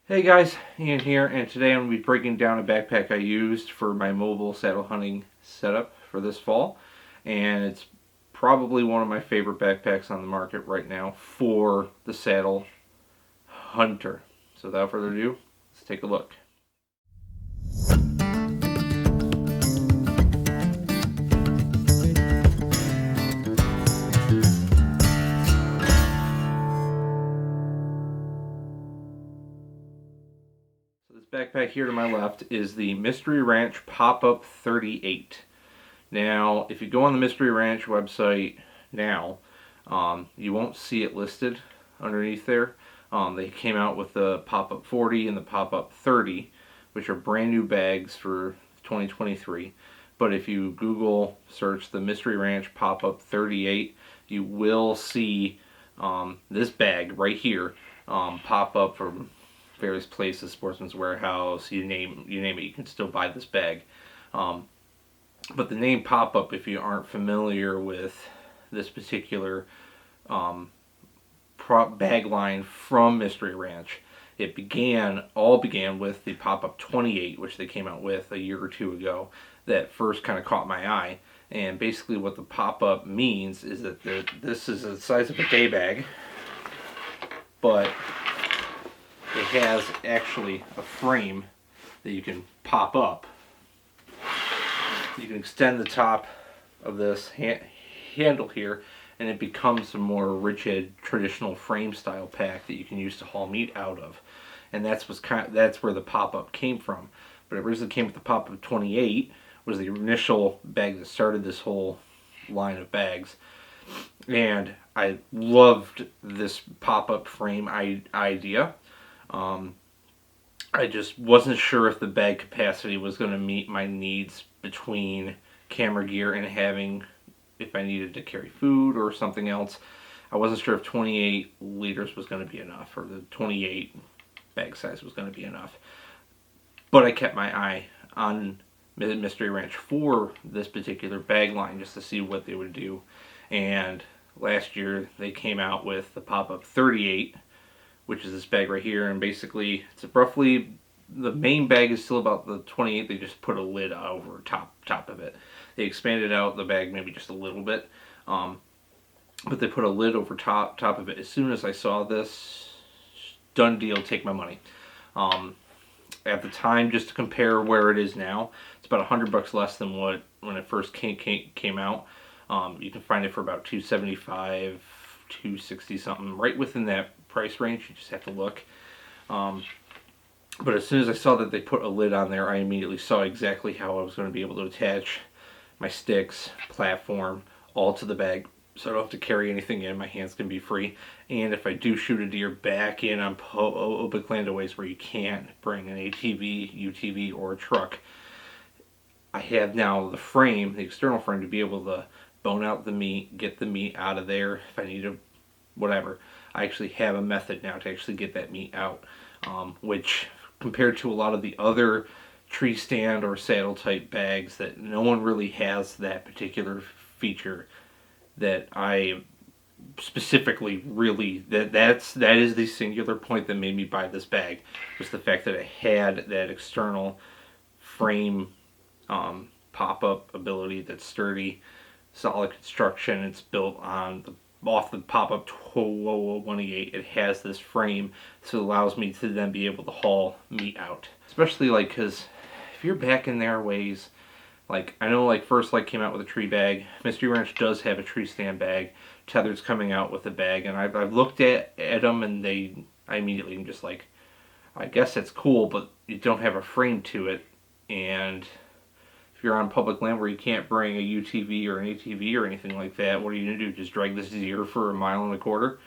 Hey guys, Ian here, and today I'm going to be breaking down a backpack I used for my mobile saddle hunting setup for this fall, and it's probably one of my favorite backpacks on the market right now for the saddle hunter. So without further ado, let's take a look. So this backpack here to my left is the Mystery Ranch Pop-Up 38. Now, if you go on the Mystery Ranch website now, you won't see it listed underneath there. They came out with the Pop-Up 40 and the Pop-Up 30, which are brand new bags for 2023. But if you Google search the Mystery Ranch Pop-Up 38, you will see this bag right here pop up from various places, Sportsman's Warehouse, you name it, you can still buy this bag. But the name Pop-Up, if you aren't familiar with this particular bag line from Mystery Ranch, all began with the Pop-Up 28, which they came out with a year or two ago, that first kind of caught my eye. And basically what the Pop-Up means is that this is the size of a day bag, but it has actually a frame that you can pop up. You can extend the top of this handle here, and it becomes a more rigid, traditional frame style pack that you can use to haul meat out of. And that's where the Pop-Up came from. But it originally came with the Pop-Up 28, was the initial bag that started this whole line of bags. And I loved this Pop-Up frame idea. I just wasn't sure if the bag capacity was going to meet my needs between camera gear and if I needed to carry food or something else. I wasn't sure if 28 liters was going to be enough, or the 28 bag size was going to be enough. But I kept my eye on Mystery Ranch for this particular bag line just to see what they would do. And last year they came out with the Pop-Up 38, which is this bag right here, and basically it's roughly, the main bag is still about the 28. They just put a lid over top of it. They expanded out the bag maybe just a little bit, but they put a lid over top of it. As soon as I saw this, done deal, take my money. At the time, just to compare where it is now, it's about $100 less than when it first came out. You can find it for about $275, $260 something, right within that price range. You just have to look. But as soon as I saw that they put a lid on there, I immediately saw exactly how I was going to be able to attach my sticks, platform, all to the bag, so I don't have to carry anything in. My hands can be free. And if I do shoot a deer back in on public landaways where you can't bring an ATV, UTV, or a truck, I have now the frame, the external frame, to be able to bone out the meat, get the meat out of there if I need to, whatever. I actually have a method now to actually get that meat out, which compared to a lot of the other tree stand or saddle type bags, that no one really has that particular feature that I specifically really, that is the singular point that made me buy this bag, was the fact that it had that external frame pop-up ability that's sturdy, solid construction. It's built on off the Pop-Up 28. It has this frame, so it allows me to then be able to haul meat out. Especially like, because if you're back in their ways, like I know like First Light came out with a tree bag. Mystery Ranch does have a tree stand bag. Tethered's coming out with a bag, and I've looked at them, and I immediately am just like, I guess that's cool, but you don't have a frame to it. And if you're on public land where you can't bring a UTV or an ATV or anything like that, what are you going to do? Just drag this deer for a mile and a quarter,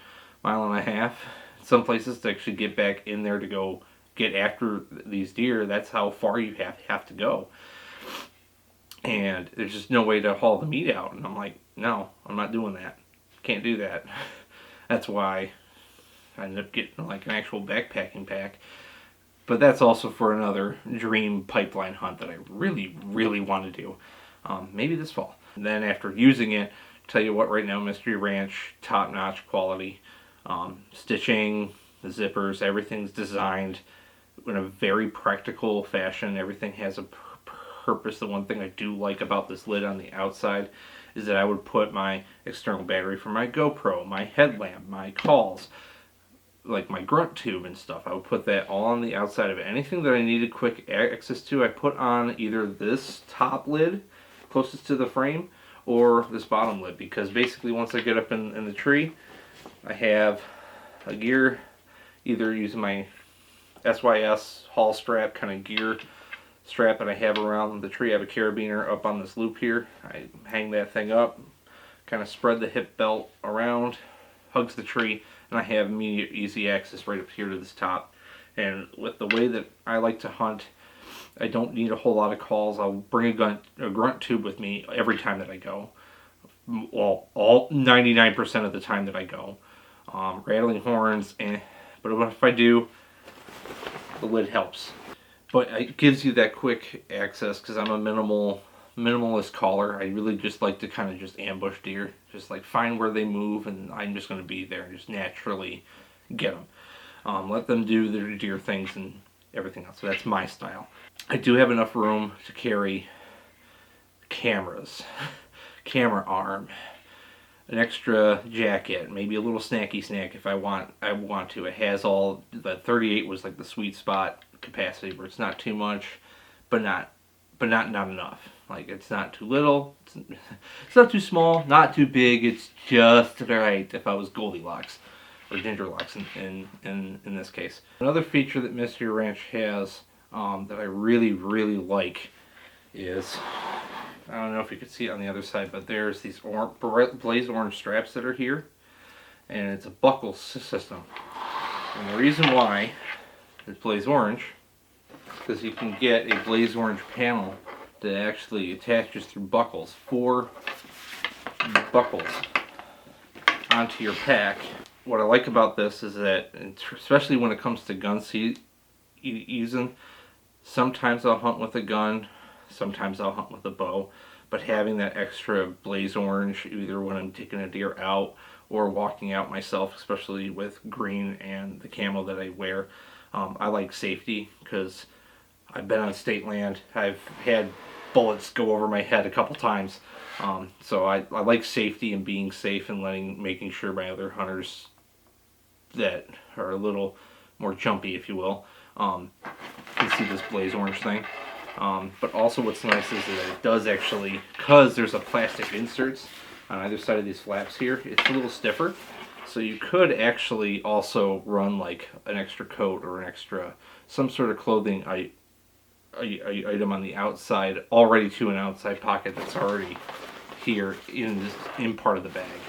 mile and a half? Some places to actually get back in there to go get after these deer, that's how far you have to go. And there's just no way to haul the meat out. And I'm like, no, I'm not doing that. Can't do that. That's why I ended up getting like an actual backpacking pack. But that's also for another dream pipeline hunt that I really, really want to do. Maybe this fall. And then after using it, tell you what, right now, Mystery Ranch, top-notch quality. Stitching, the zippers, everything's designed in a very practical fashion. Everything has a purpose. The one thing I do like about this lid on the outside is that I would put my external battery for my GoPro, my headlamp, my calls, like my grunt tube and stuff. I would put that all on the outside of it. Anything that I needed quick access to, I put on either this top lid closest to the frame or this bottom lid, because basically once I get up in the tree, I have a gear, either using my SYS haul strap kind of gear strap that I have around the tree. I have a carabiner up on this loop here. I hang that thing up, kind of spread the hip belt around, hugs the tree, and I have immediate easy access right up here to this top. And with the way that I like to hunt, I don't need a whole lot of calls. I'll bring a grunt tube with me every time that I go. Well, all 99% of the time that I go. Rattling horns, but if I do, the lid helps. But it gives you that quick access, because I'm a minimalist caller. I really just like to kind of just ambush deer, just like find where they move, and I'm just going to be there and just naturally get them. Let them do their deer things and everything else. So that's my style. I do have enough room to carry cameras, camera arm, an extra jacket, maybe a little snacky snack if I want to. It has all, the 38 was like the sweet spot capacity where it's not too much, but not enough. Like, it's not too little, it's not too small, not too big, it's just right if I was Goldilocks or Gingerlocks in this case. Another feature that Mystery Ranch has that I really like is, I don't know if you can see it on the other side, but there's these blaze orange straps that are here, and it's a buckle system. And the reason why it's blaze orange, because you can get a blaze orange panel that actually attaches through buckles, 4 buckles onto your pack. What I like about this is that, especially when it comes to gun using, sometimes I'll hunt with a gun, sometimes I'll hunt with a bow, but having that extra blaze orange, either when I'm taking a deer out or walking out myself, especially with green and the camo that I wear, I like safety, because I've been on state land. I've had bullets go over my head a couple times. So I like safety and being safe and making sure my other hunters that are a little more jumpy, if you will, can see this blaze orange thing. But also what's nice is that it does actually, because there's a plastic inserts on either side of these flaps here, it's a little stiffer. So you could actually also run like an extra coat or some sort of clothing item on the outside, already to an outside pocket that's already here in part of the bag,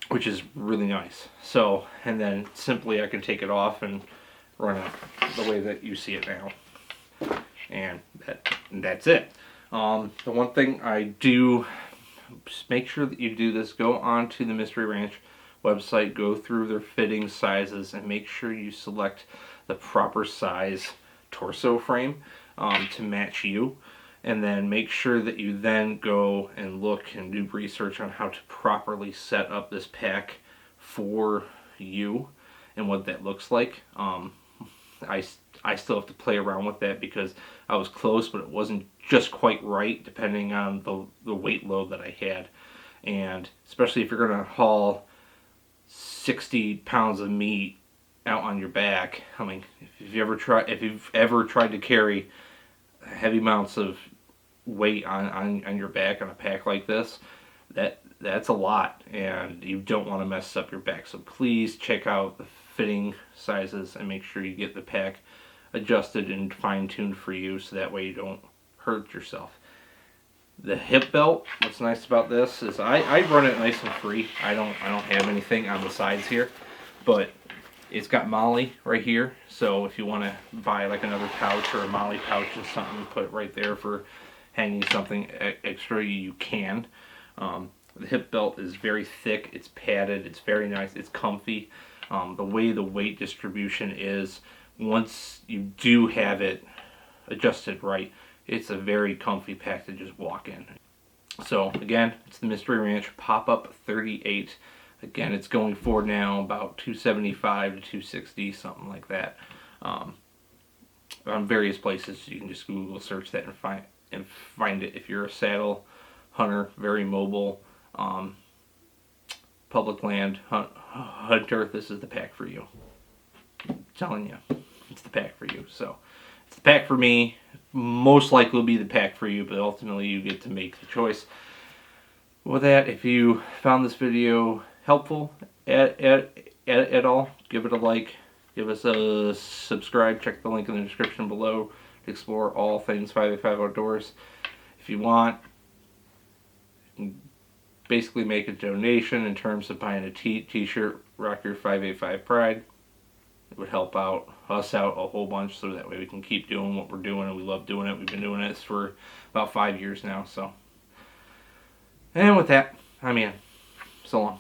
which is really nice. So, and then simply I can take it off and run it the way that you see it now, and that's it. The one thing I do, just make sure that you do this, go on to the Mystery Ranch website, go through their fitting sizes, and make sure you select the proper size torso frame to match you, and then make sure that you then go and look and do research on how to properly set up this pack for you and what that looks like. I still have to play around with that, because I was close, but it wasn't just quite right depending on the weight load that I had. And especially if you're going to haul 60 pounds of meat out on your back, I mean, if you've ever tried to carry heavy amounts of weight on your back on a pack like this, that's a lot, and you don't want to mess up your back. So please check out the fitting sizes and make sure you get the pack adjusted and fine-tuned for you, so that way you don't hurt yourself. The hip belt, what's nice about this is I run it nice and free. I don't have anything on the sides here, but it's got MOLLE right here, so if you want to buy like another pouch or a MOLLE pouch or something, put it right there for hanging something extra, you can. The hip belt is very thick, it's padded, it's very nice, it's comfy. The way the weight distribution is, once you do have it adjusted right, it's a very comfy pack to just walk in. So again, it's the Mystery Ranch Pop-Up 38. Again, it's going for now about $275 to $260, something like that. on various places. You can just Google search that and find it. If you're a saddle hunter, very mobile, public land hunter, this is the pack for you. I'm telling you, it's the pack for you. So it's the pack for me. Most likely will be the pack for you, but ultimately you get to make the choice. With that, if you found this video helpful at all, give it a like, give us a subscribe, check the link in the description below to explore all things 585 Outdoors. If you want, you can basically make a donation in terms of buying a t-shirt, Rock Your 585 Pride. It would help us out a whole bunch, so that way we can keep doing what we're doing, and we love doing it. We've been doing this for about 5 years now, so. And with that, I'm in. So long.